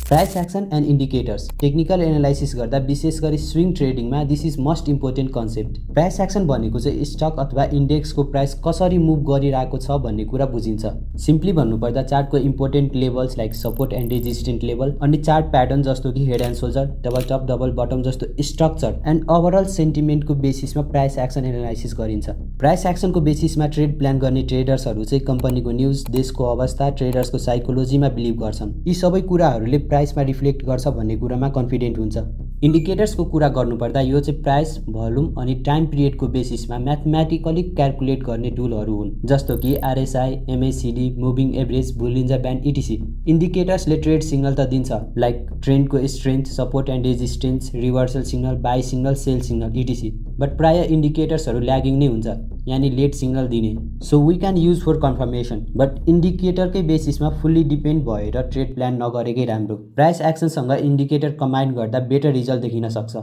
Price action and indicators technical analysis गर्दा विशेष गरी स्विङ ट्रेडिङमा this is most important concept. Price action भनेको चाहिँ स्टक अथवा इन्डेक्सको प्राइस कसरी मुभ गरिरहेको छ भन्ने कुरा बुझिन्छ। सिम्पली भन्नुपर्दा चार्टको important levels like support and resistant level अनि चार्ट प्याटर्न जस्तो कि head and soldier, double top, double bottom जस्तो स्ट्रक्चर एन्ड ओभरअल सेन्टिमेन्टको बेसिसमा प्राइस एक्सन एनालाइसिस गरिन्छ। प्राइस एक्सनको बेसिसमा ट्रेड प्लान गर्ने ट्रेडर्सहरू चाहिँ कम्पनीको न्युज, देशको अवस्था, ट्रेडर्सको साइकोलोजीमा बिलिभ गर्छन्। यी सबै कुराहरूले प्राइसमा रिफ्लेक्ट गर्छ भन्ने कुरामा कन्फिडेन्ट हुन्छ। इन्डिकेटर्सको कुरा गर्नुपर्दा यो चाहिँ प्राइस, भोल्युम अनि टाइम पिरियडको बेसिसमा म्याथमेटिकली क्याल्कुलेट गर्ने टुलहरू हुन्, जस्तो कि RSI, MACD, moving average, Bollinger band etc. इन्डिकेटर्सले ट्रेड सिग्नल त दिन्छ लाइक ट्रेन्डको strength, support and resistance, reversal signal, buy signal, sell signal etc. But प्राय इन्डिकेटर्सहरू ल्यागिङ नै हुन्छ, यानि लेट सिग्नल दिने। So we can use for confirmation, but इन्डिकेटरकै बेसिसमा फुल्ली डिपेन्ड भएर ट्रेड प्लान नगरेकै राम्रो। प्राइस एक्सनसँग इन्डिकेटर कम्बाइन गर्दा बेटर रिजल्ट देखिन सक्छ।